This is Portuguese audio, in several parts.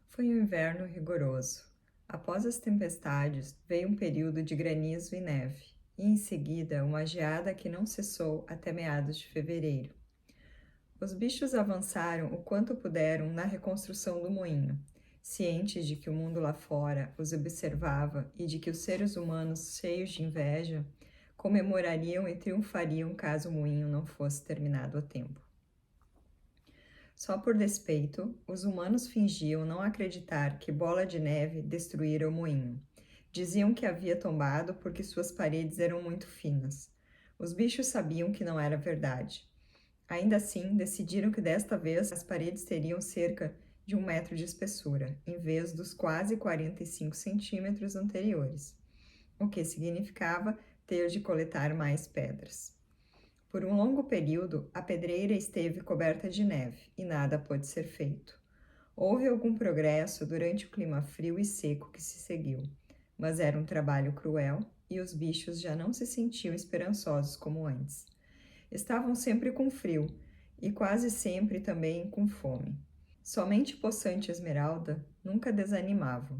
Foi um inverno rigoroso. Após as tempestades, veio um período de granizo e neve, e em seguida uma geada que não cessou até meados de fevereiro. Os bichos avançaram o quanto puderam na reconstrução do moinho, cientes de que o mundo lá fora os observava e de que os seres humanos, cheios de inveja, comemorariam e triunfariam caso o moinho não fosse terminado a tempo. Só por despeito, os humanos fingiam não acreditar que Bola de Neve destruíra o moinho. Diziam que havia tombado porque suas paredes eram muito finas. Os bichos sabiam que não era verdade. Ainda assim, decidiram que desta vez as paredes teriam cerca de 1 metro de espessura, em vez dos quase 45 centímetros anteriores, o que significava ter de coletar mais pedras. Por um longo período, a pedreira esteve coberta de neve e nada pôde ser feito. Houve algum progresso durante o clima frio e seco que se seguiu, mas era um trabalho cruel e os bichos já não se sentiam esperançosos como antes. Estavam sempre com frio e quase sempre também com fome. Somente Poçante e Esmeralda nunca desanimavam.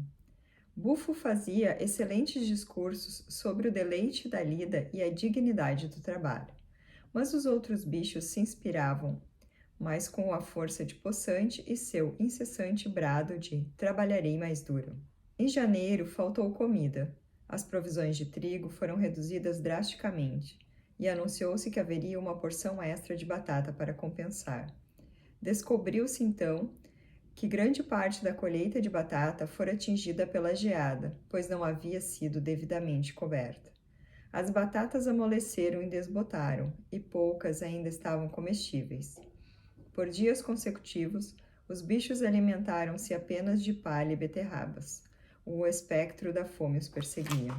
Bufo fazia excelentes discursos sobre o deleite da lida e a dignidade do trabalho. Mas os outros bichos se inspiravam mais com a força de Poçante e seu incessante brado de trabalharei mais duro. Em janeiro faltou comida. As provisões de trigo foram reduzidas drasticamente e anunciou-se que haveria uma porção extra de batata para compensar. Descobriu-se então que grande parte da colheita de batata fora atingida pela geada, pois não havia sido devidamente coberta. As batatas amoleceram e desbotaram, e poucas ainda estavam comestíveis. Por dias consecutivos, os bichos alimentaram-se apenas de palha e beterrabas. O espectro da fome os perseguia.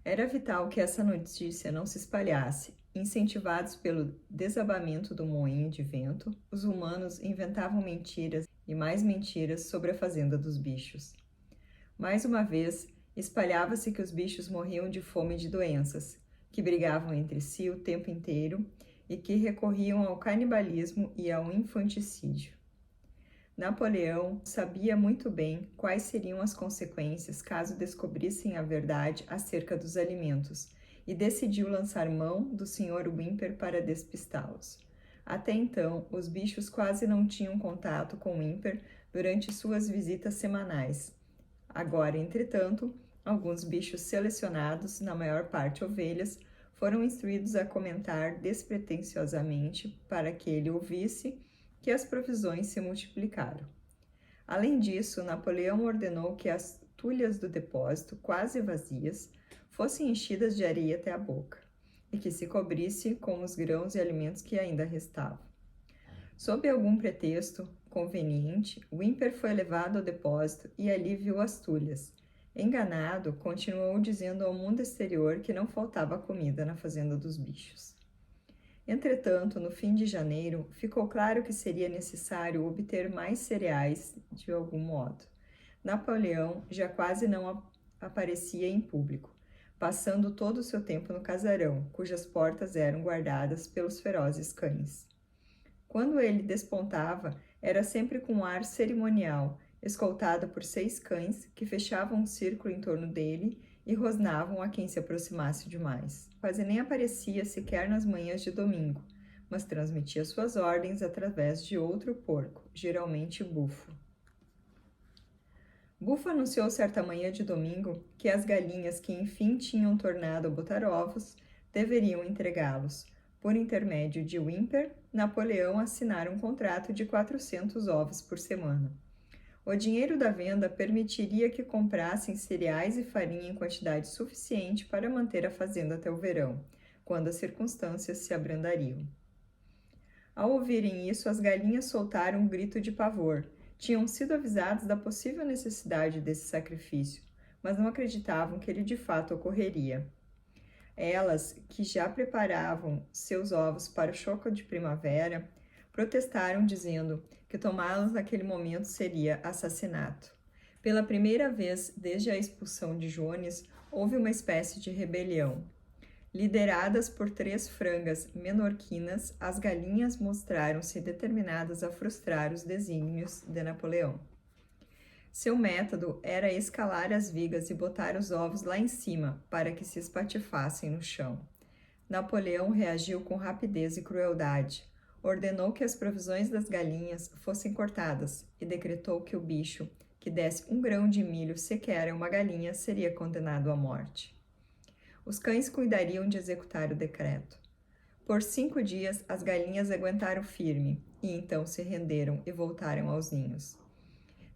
Era vital que essa notícia não se espalhasse. Incentivados pelo desabamento do moinho de vento, os humanos inventavam mentiras e mais mentiras sobre a fazenda dos bichos. Mais uma vez, espalhava-se que os bichos morriam de fome e de doenças, que brigavam entre si o tempo inteiro e que recorriam ao canibalismo e ao infanticídio. Napoleão sabia muito bem quais seriam as consequências caso descobrissem a verdade acerca dos alimentos e decidiu lançar mão do Sr. Whymper para despistá-los. Até então, os bichos quase não tinham contato com Whymper durante suas visitas semanais. Agora, entretanto, alguns bichos selecionados, na maior parte ovelhas, foram instruídos a comentar despretensiosamente para que ele ouvisse que as provisões se multiplicaram. Além disso, Napoleão ordenou que as tulhas do depósito, quase vazias, fossem enchidas de areia até a boca, e que se cobrisse com os grãos e alimentos que ainda restavam. Sob algum pretexto conveniente, Whymper foi levado ao depósito e ali viu as tulhas. Enganado, continuou dizendo ao mundo exterior que não faltava comida na fazenda dos bichos. Entretanto, no fim de janeiro, ficou claro que seria necessário obter mais cereais de algum modo. Napoleão já quase não aparecia em público, passando todo o seu tempo no casarão, cujas portas eram guardadas pelos ferozes cães. Quando ele despontava, era sempre com um ar cerimonial, escoltado por 6 cães que fechavam um círculo em torno dele e rosnavam a quem se aproximasse demais. Quase nem aparecia sequer nas manhãs de domingo, mas transmitia suas ordens através de outro porco, geralmente Bufo. Bufo anunciou certa manhã de domingo que as galinhas que enfim tinham tornado a botar ovos deveriam entregá-los. Por intermédio de Whymper, Napoleão assinara um contrato de 400 ovos por semana. O dinheiro da venda permitiria que comprassem cereais e farinha em quantidade suficiente para manter a fazenda até o verão, quando as circunstâncias se abrandariam. Ao ouvirem isso, as galinhas soltaram um grito de pavor. Tinham sido avisadas da possível necessidade desse sacrifício, mas não acreditavam que ele de fato ocorreria. Elas, que já preparavam seus ovos para o choque de primavera, protestaram dizendo que tomá-los naquele momento seria assassinato. Pela primeira vez desde a expulsão de Jones, houve uma espécie de rebelião. Lideradas por 3 frangas menorquinas, as galinhas mostraram-se determinadas a frustrar os desígnios de Napoleão. Seu método era escalar as vigas e botar os ovos lá em cima para que se espatifassem no chão. Napoleão reagiu com rapidez e crueldade. Ordenou que as provisões das galinhas fossem cortadas e decretou que o bicho que desse 1 grão de milho sequer a uma galinha seria condenado à morte. Os cães cuidariam de executar o decreto. Por 5 dias, as galinhas aguentaram firme e então se renderam e voltaram aos ninhos.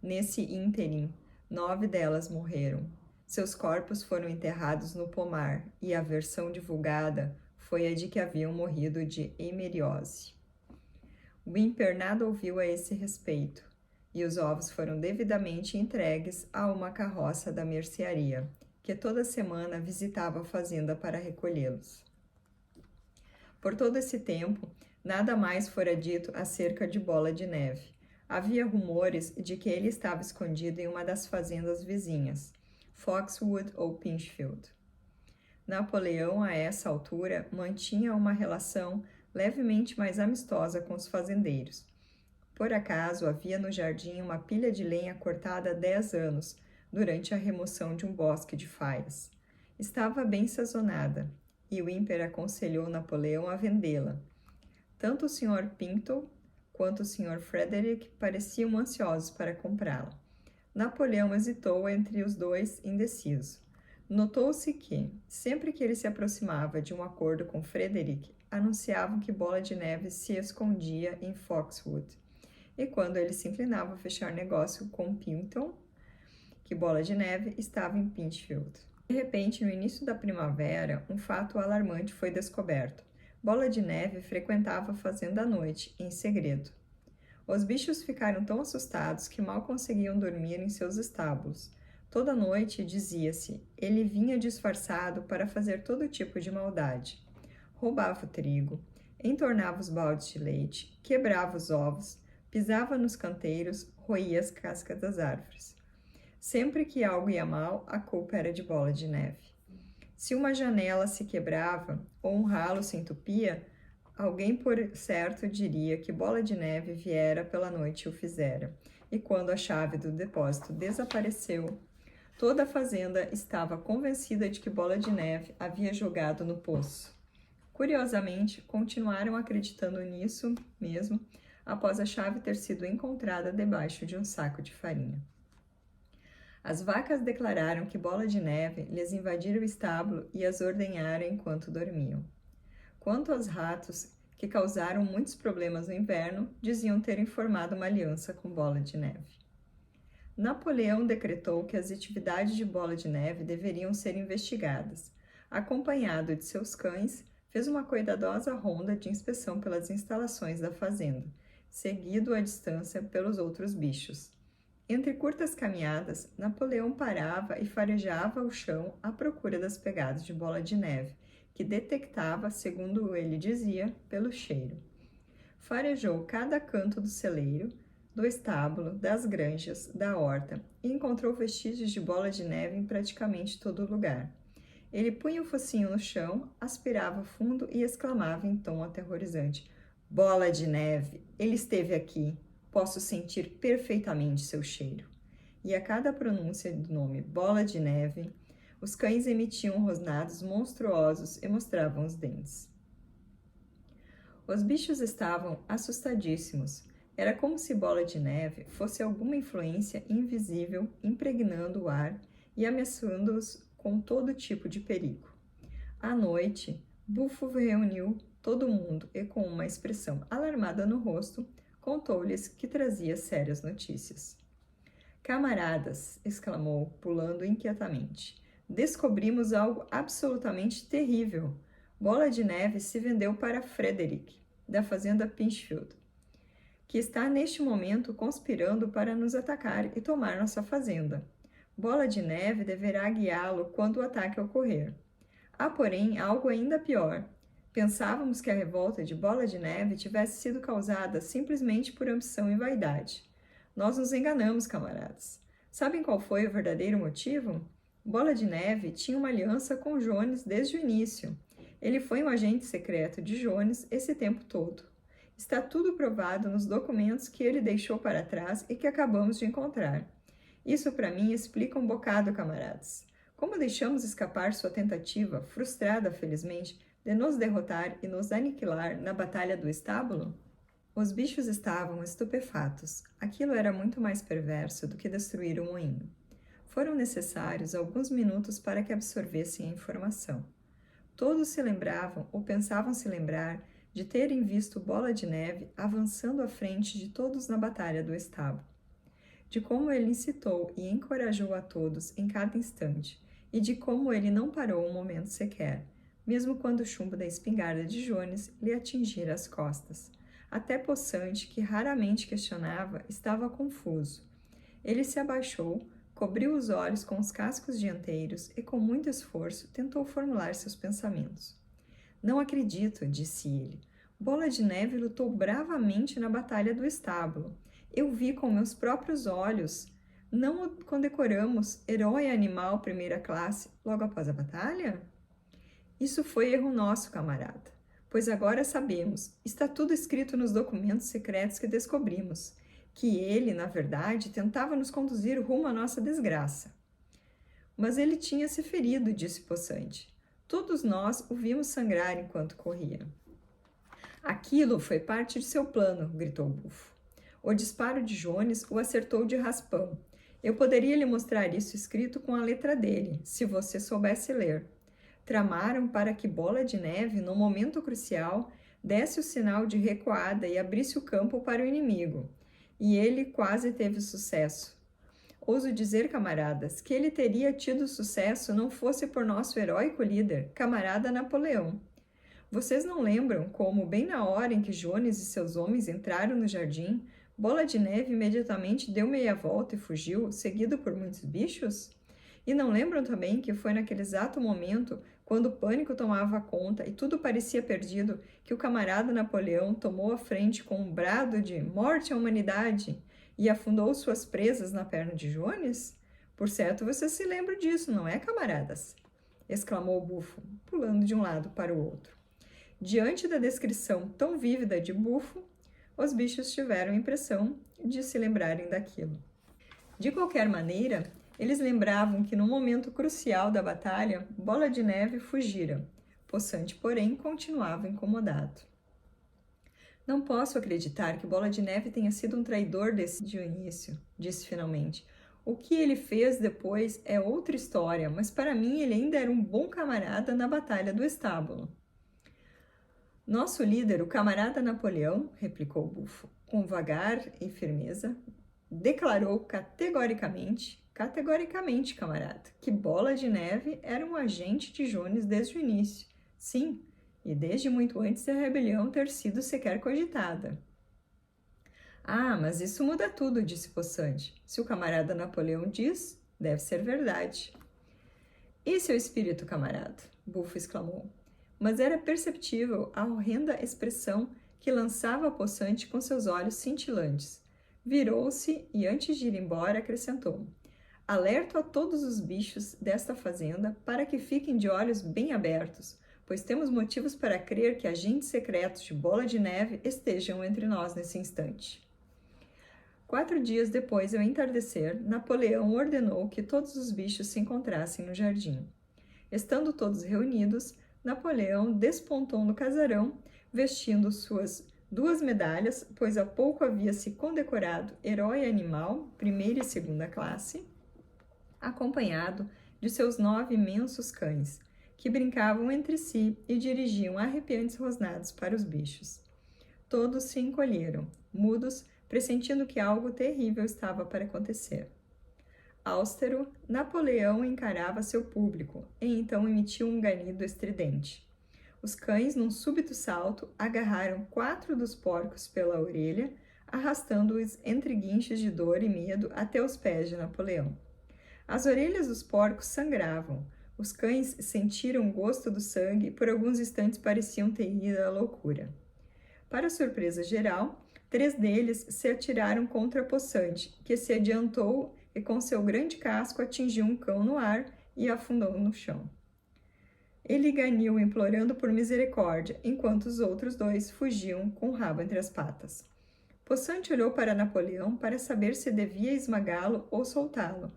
Nesse ínterim, 9 delas morreram. Seus corpos foram enterrados no pomar e a versão divulgada foi a de que haviam morrido de hemeriose. Whymper nada ouviu a esse respeito, e os ovos foram devidamente entregues a uma carroça da mercearia, que toda semana visitava a fazenda para recolhê-los. Por todo esse tempo, nada mais fora dito acerca de Bola de Neve. Havia rumores de que ele estava escondido em uma das fazendas vizinhas, Foxwood ou Pinchfield. Napoleão, a essa altura, mantinha uma relação levemente mais amistosa com os fazendeiros. Por acaso, havia no jardim uma pilha de lenha cortada há 10 anos, durante a remoção de um bosque de faias. Estava bem sazonada, e Whymper aconselhou Napoleão a vendê-la. Tanto o Sr. Pinto quanto o Sr. Frederick pareciam ansiosos para comprá-la. Napoleão hesitou entre os dois, indeciso. Notou-se que, sempre que ele se aproximava de um acordo com Frederick, anunciavam que Bola de Neve se escondia em Foxwood. E quando ele se inclinava a fechar negócio com Pinton, que Bola de Neve estava em Pinchfield. De repente, no início da primavera, um fato alarmante foi descoberto. Bola de Neve frequentava a fazenda à noite, em segredo. Os bichos ficaram tão assustados que mal conseguiam dormir em seus estábulos. Toda noite, dizia-se, ele vinha disfarçado para fazer todo tipo de maldade. Roubava o trigo, entornava os baldes de leite, quebrava os ovos, pisava nos canteiros, roía as cascas das árvores. Sempre que algo ia mal, a culpa era de Bola de Neve. Se uma janela se quebrava ou um ralo se entupia, alguém por certo diria que Bola de Neve viera pela noite e o fizera. E quando a chave do depósito desapareceu, toda a fazenda estava convencida de que Bola de Neve havia jogado no poço. Curiosamente, continuaram acreditando nisso mesmo após a chave ter sido encontrada debaixo de um saco de farinha. As vacas declararam que Bola de Neve lhes invadira o estábulo e as ordenhara enquanto dormiam. Quanto aos ratos, que causaram muitos problemas no inverno, diziam ter formado uma aliança com Bola de Neve. Napoleão decretou que as atividades de Bola de Neve deveriam ser investigadas. Acompanhado de seus cães, fez uma cuidadosa ronda de inspeção pelas instalações da fazenda, seguido à distância pelos outros bichos. Entre curtas caminhadas, Napoleão parava e farejava o chão à procura das pegadas de Bola de Neve, que detectava, segundo ele dizia, pelo cheiro. Farejou cada canto do celeiro, do estábulo, das granjas, da horta, e encontrou vestígios de Bola de Neve em praticamente todo lugar. Ele punha o focinho no chão, aspirava fundo e exclamava em tom aterrorizante: Bola de Neve, ele esteve aqui. Posso sentir perfeitamente seu cheiro. E a cada pronúncia do nome Bola de Neve, os cães emitiam rosnados monstruosos e mostravam os dentes. Os bichos estavam assustadíssimos. Era como se Bola de Neve fosse alguma influência invisível impregnando o ar e ameaçando-os com todo tipo de perigo. À noite, Bufo reuniu todo mundo e, com uma expressão alarmada no rosto, contou-lhes que trazia sérias notícias. Camaradas, exclamou, pulando inquietamente, descobrimos algo absolutamente terrível. Bola de Neve se vendeu para Frederick, da fazenda Pinchfield, que está neste momento conspirando para nos atacar e tomar nossa fazenda. Bola de Neve deverá guiá-lo quando o ataque ocorrer. Há, porém, algo ainda pior. Pensávamos que a revolta de Bola de Neve tivesse sido causada simplesmente por ambição e vaidade. Nós nos enganamos, camaradas. Sabem qual foi o verdadeiro motivo? Bola de Neve tinha uma aliança com Jones desde o início. Ele foi um agente secreto de Jones esse tempo todo. Está tudo provado nos documentos que ele deixou para trás e que acabamos de encontrar. Isso para mim explica um bocado, camaradas. Como deixamos escapar sua tentativa, frustrada felizmente, de nos derrotar e nos aniquilar na batalha do estábulo? Os bichos estavam estupefatos. Aquilo era muito mais perverso do que destruir o moinho. Foram necessários alguns minutos para que absorvessem a informação. Todos se lembravam ou pensavam se lembrar de terem visto Bola de Neve avançando à frente de todos na batalha do estábulo, de como ele incitou e encorajou a todos em cada instante, e de como ele não parou um momento sequer, mesmo quando o chumbo da espingarda de Jones lhe atingira as costas. Até Poçante, que raramente questionava, estava confuso. Ele se abaixou, cobriu os olhos com os cascos dianteiros e, com muito esforço, tentou formular seus pensamentos. Não acredito, disse ele. Bola de Neve lutou bravamente na batalha do estábulo. Eu vi com meus próprios olhos. Não o condecoramos herói animal primeira classe logo após a batalha? Isso foi erro nosso, camarada, pois agora sabemos, está tudo escrito nos documentos secretos que descobrimos, que ele, na verdade, tentava nos conduzir rumo à nossa desgraça. Mas ele tinha se ferido, disse Poçante. Todos nós o vimos sangrar enquanto corria. Aquilo foi parte de seu plano, gritou Bufo. O disparo de Jones o acertou de raspão. Eu poderia lhe mostrar isso escrito com a letra dele, se você soubesse ler. Tramaram para que Bola de Neve, no momento crucial, desse o sinal de recuada e abrisse o campo para o inimigo. E ele quase teve sucesso. Ouso dizer, camaradas, que ele teria tido sucesso não fosse por nosso heróico líder, camarada Napoleão. Vocês não lembram como, bem na hora em que Jones e seus homens entraram no jardim, Bola de Neve imediatamente deu meia volta e fugiu, seguido por muitos bichos? E não lembram também que foi naquele exato momento, quando o pânico tomava conta e tudo parecia perdido, que o camarada Napoleão tomou a frente com um brado de morte à humanidade e afundou suas presas na perna de Jones? Por certo, vocês se lembram disso, não é, camaradas? Exclamou Bufo, pulando de um lado para o outro. Diante da descrição tão vívida de Bufo, os bichos tiveram a impressão de se lembrarem daquilo. De qualquer maneira, eles lembravam que no momento crucial da batalha, Bola de Neve fugira. Poçante, porém, continuava incomodado. Não posso acreditar que Bola de Neve tenha sido um traidor desde o início, disse finalmente. O que ele fez depois é outra história, mas para mim ele ainda era um bom camarada na batalha do estábulo. Nosso líder, o camarada Napoleão, replicou Bufo, com vagar e firmeza, declarou categoricamente, camarada, que Bola de Neve era um agente de Jones desde o início. Sim, e desde muito antes da rebelião ter sido sequer cogitada. Ah, mas isso muda tudo, disse Poçante. Se o camarada Napoleão diz, deve ser verdade. E seu espírito, camarada? Bufo exclamou. Mas era perceptível a horrenda expressão que lançava a Poçante com seus olhos cintilantes. Virou-se e, antes de ir embora, acrescentou: alerto a todos os bichos desta fazenda para que fiquem de olhos bem abertos, pois temos motivos para crer que agentes secretos de Bola de Neve estejam entre nós nesse instante. 4 dias depois do entardecer, Napoleão ordenou que todos os bichos se encontrassem no jardim. Estando todos reunidos, Napoleão despontou no casarão, vestindo suas 2 medalhas, pois há pouco havia se condecorado herói animal, primeira e segunda classe, acompanhado de seus 9 imensos cães, que brincavam entre si e dirigiam arrepiantes rosnados para os bichos. Todos se encolheram, mudos, pressentindo que algo terrível estava para acontecer. Austero, Napoleão encarava seu público e então emitiu um ganido estridente. Os cães, num súbito salto, agarraram 4 dos porcos pela orelha, arrastando-os entre guinchos de dor e medo até os pés de Napoleão. As orelhas dos porcos sangravam. Os cães sentiram o gosto do sangue e por alguns instantes pareciam ter ido à loucura. Para surpresa geral, 3 deles se atiraram contra a Poçante, que se adiantou e com seu grande casco atingiu um cão no ar e afundou no chão. Ele ganiu implorando por misericórdia, enquanto os outros 2 fugiam com o rabo entre as patas. Possante olhou para Napoleão para saber se devia esmagá-lo ou soltá-lo.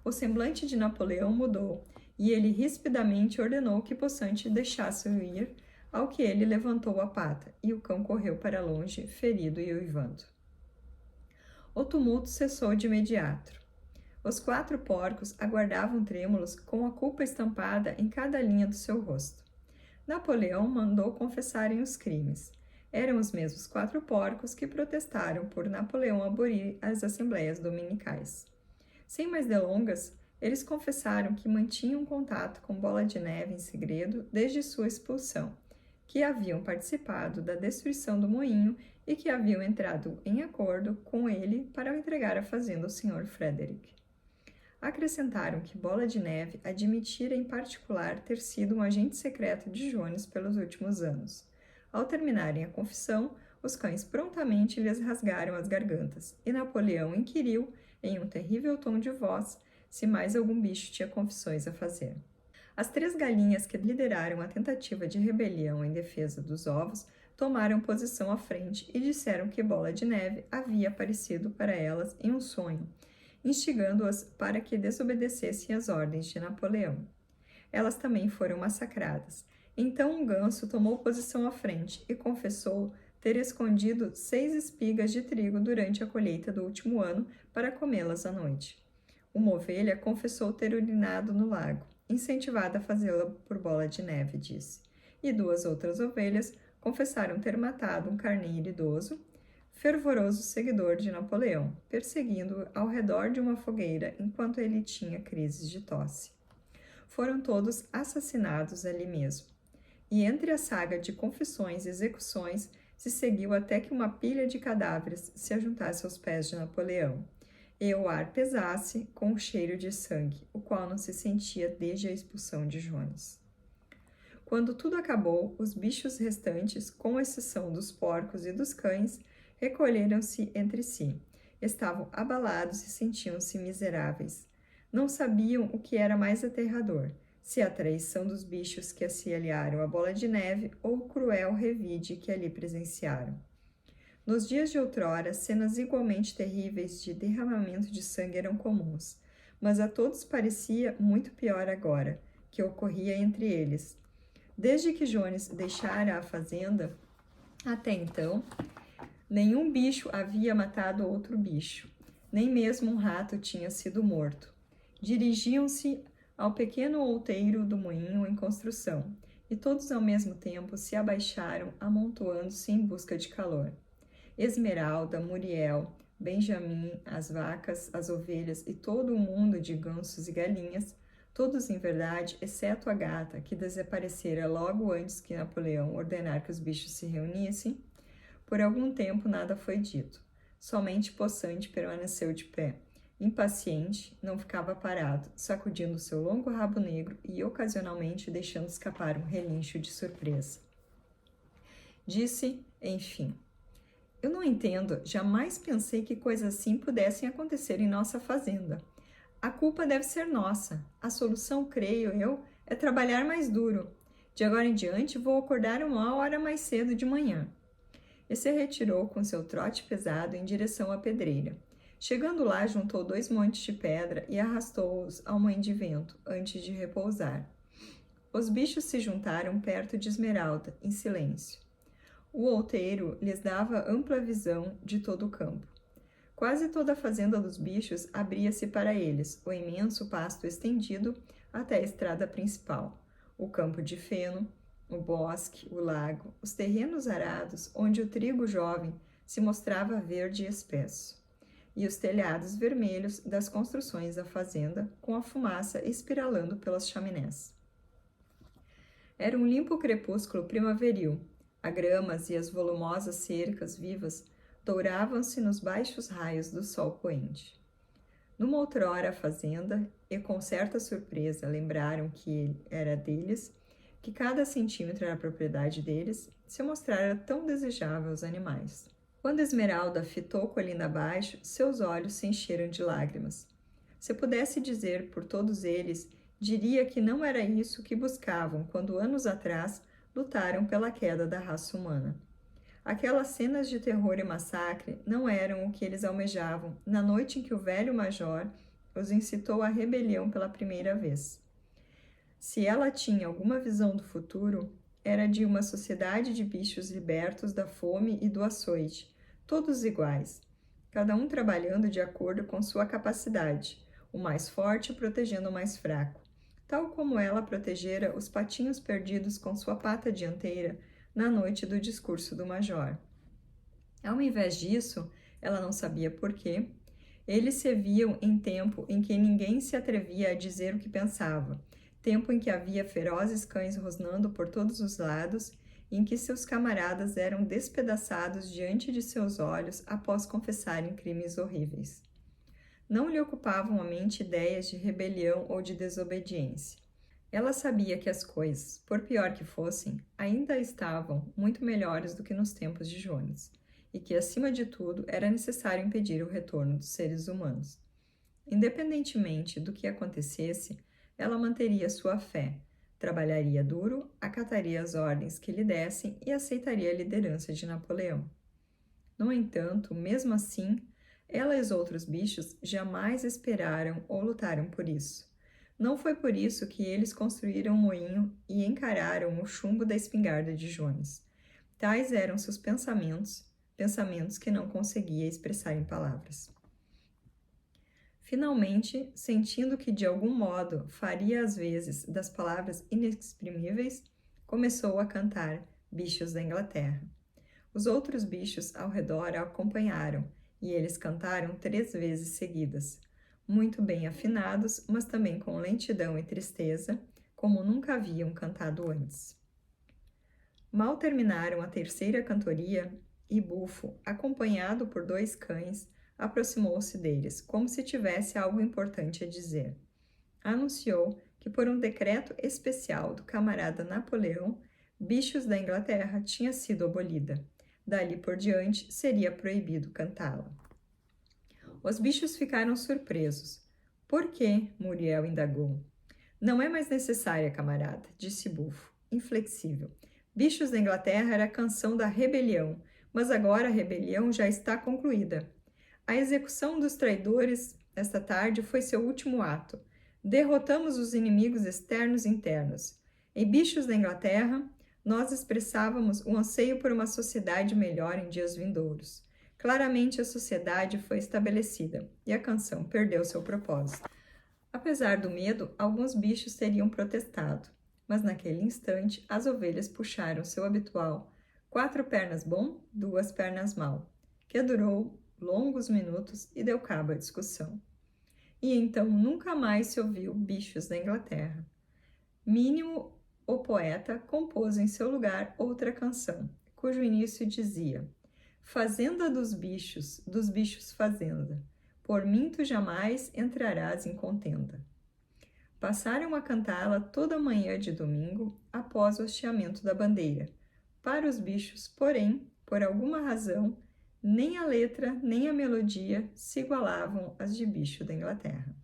O semblante de Napoleão mudou, e ele rispidamente ordenou que Possante deixasse-o ir, ao que ele levantou a pata, e o cão correu para longe, ferido e uivando. O tumulto cessou de imediato. Os 4 porcos aguardavam trêmulos, com a culpa estampada em cada linha do seu rosto. Napoleão mandou confessarem os crimes. Eram os mesmos 4 porcos que protestaram por Napoleão abolir as assembleias dominicais. Sem mais delongas, eles confessaram que mantinham contato com Bola de Neve em segredo desde sua expulsão, que haviam participado da destruição do moinho e que haviam entrado em acordo com ele para entregar a fazenda ao Sr. Frederick. Acrescentaram que Bola de Neve admitira em particular ter sido um agente secreto de Jones pelos últimos anos. Ao terminarem a confissão, os cães prontamente lhes rasgaram as gargantas, e Napoleão inquiriu, em um terrível tom de voz, se mais algum bicho tinha confissões a fazer. As 3 galinhas que lideraram a tentativa de rebelião em defesa dos ovos tomaram posição à frente e disseram que Bola de Neve havia aparecido para elas em um sonho, instigando-as para que desobedecessem às ordens de Napoleão. Elas também foram massacradas. Então um ganso tomou posição à frente e confessou ter escondido 6 espigas de trigo durante a colheita do último ano para comê-las à noite. Uma ovelha confessou ter urinado no lago, incentivada a fazê-la por Bola de Neve, disse. E 2 outras ovelhas confessaram ter matado um carneiro idoso, fervoroso seguidor de Napoleão, perseguindo-o ao redor de uma fogueira enquanto ele tinha crises de tosse. Foram todos assassinados ali mesmo. E entre a saga de confissões e execuções se seguiu até que uma pilha de cadáveres se ajuntasse aos pés de Napoleão, e o ar pesasse com o cheiro de sangue, o qual não se sentia desde a expulsão de Jones. Quando tudo acabou, os bichos restantes, com exceção dos porcos e dos cães, recolheram-se entre si. Estavam abalados e sentiam-se miseráveis. Não sabiam o que era mais aterrador, se a traição dos bichos que se aliaram à Bola de Neve ou o cruel revide que ali presenciaram. Nos dias de outrora, cenas igualmente terríveis de derramamento de sangue eram comuns, mas a todos parecia muito pior agora, que ocorria entre eles. Desde que Jones deixara a fazenda, até então, nenhum bicho havia matado outro bicho, nem mesmo um rato tinha sido morto. Dirigiam-se ao pequeno outeiro do moinho em construção, e todos ao mesmo tempo se abaixaram, amontoando-se em busca de calor. Esmeralda, Muriel, Benjamin, as vacas, as ovelhas e todo o mundo de gansos e galinhas, todos em verdade, exceto a gata, que desaparecera logo antes que Napoleão ordenar que os bichos se reunissem. Por algum tempo nada foi dito. Somente Possante permaneceu de pé. Impaciente, não ficava parado, sacudindo seu longo rabo negro e ocasionalmente deixando escapar um relincho de surpresa. Disse, enfim: eu não entendo, jamais pensei que coisas assim pudessem acontecer em nossa fazenda. A culpa deve ser nossa. A solução, creio eu, é trabalhar mais duro. De agora em diante, vou acordar 1 hora mais cedo de manhã. E se retirou com seu trote pesado em direção à pedreira. Chegando lá, juntou 2 montes de pedra e arrastou-os ao moinho de vento, antes de repousar. Os bichos se juntaram perto de Esmeralda, em silêncio. O outeiro lhes dava ampla visão de todo o campo. Quase toda a fazenda dos bichos abria-se para eles, o imenso pasto estendido até a estrada principal, o campo de feno, o bosque, o lago, os terrenos arados onde o trigo jovem se mostrava verde e espesso, e os telhados vermelhos das construções da fazenda com a fumaça espiralando pelas chaminés. Era um limpo crepúsculo primaveril. A gramas e as volumosas cercas vivas douravam-se nos baixos raios do sol poente. Numa outrora a fazenda, e com certa surpresa lembraram que era deles, que cada centímetro era propriedade deles, se mostrara tão desejável aos animais. Quando Esmeralda fitou colina abaixo, seus olhos se encheram de lágrimas. Se pudesse dizer por todos eles, diria que não era isso que buscavam quando anos atrás lutaram pela queda da raça humana. Aquelas cenas de terror e massacre não eram o que eles almejavam na noite em que o velho major os incitou à rebelião pela primeira vez. Se ela tinha alguma visão do futuro, era de uma sociedade de bichos libertos da fome e do açoite, todos iguais, cada um trabalhando de acordo com sua capacidade, o mais forte protegendo o mais fraco, tal como ela protegera os patinhos perdidos com sua pata dianteira na noite do discurso do major. Ao invés disso, ela não sabia por quê, eles se viam em tempo em que ninguém se atrevia a dizer o que pensava, tempo em que havia ferozes cães rosnando por todos os lados, em que seus camaradas eram despedaçados diante de seus olhos após confessarem crimes horríveis. Não lhe ocupavam a mente ideias de rebelião ou de desobediência. Ela sabia que as coisas, por pior que fossem, ainda estavam muito melhores do que nos tempos de Jones, e que, acima de tudo, era necessário impedir o retorno dos seres humanos. Independentemente do que acontecesse, ela manteria sua fé, trabalharia duro, acataria as ordens que lhe dessem e aceitaria a liderança de Napoleão. No entanto, mesmo assim, ela e os outros bichos jamais esperaram ou lutaram por isso. Não foi por isso que eles construíram um moinho e encararam o chumbo da espingarda de Jones. Tais eram seus pensamentos que não conseguia expressar em palavras. Finalmente, sentindo que de algum modo faria às vezes das palavras inexprimíveis, começou a cantar Bichos da Inglaterra. Os outros bichos ao redor a acompanharam, e eles cantaram 3 vezes seguidas, muito bem afinados, mas também com lentidão e tristeza, como nunca haviam cantado antes. Mal terminaram a 3ª cantoria, e Bufo, acompanhado por 2 cães, aproximou-se deles, como se tivesse algo importante a dizer. Anunciou que, por um decreto especial do camarada Napoleão, Bichos da Inglaterra tinha sido abolida. Dali por diante, seria proibido cantá-la. Os bichos ficaram surpresos. Por quê? Muriel indagou. Não é mais necessária, camarada, disse Bufo, inflexível. Bichos da Inglaterra era a canção da rebelião, mas agora a rebelião já está concluída. A execução dos traidores esta tarde foi seu último ato. Derrotamos os inimigos externos e internos. Em Bichos da Inglaterra, nós expressávamos o anseio por uma sociedade melhor em dias vindouros. Claramente a sociedade foi estabelecida e a canção perdeu seu propósito. Apesar do medo, alguns bichos teriam protestado, mas naquele instante as ovelhas puxaram seu habitual 4 pernas bom, 2 pernas mal, que durou longos minutos e deu cabo à discussão. E então nunca mais se ouviu Bichos da Inglaterra. Mínimo, o poeta compôs em seu lugar outra canção, cujo início dizia: Fazenda dos bichos fazenda, por mim tu jamais entrarás em contenda. Passaram a cantá-la toda a manhã de domingo, após o hasteamento da bandeira. Para os bichos, porém, por alguma razão, nem a letra nem a melodia se igualavam às de Bicho da Inglaterra.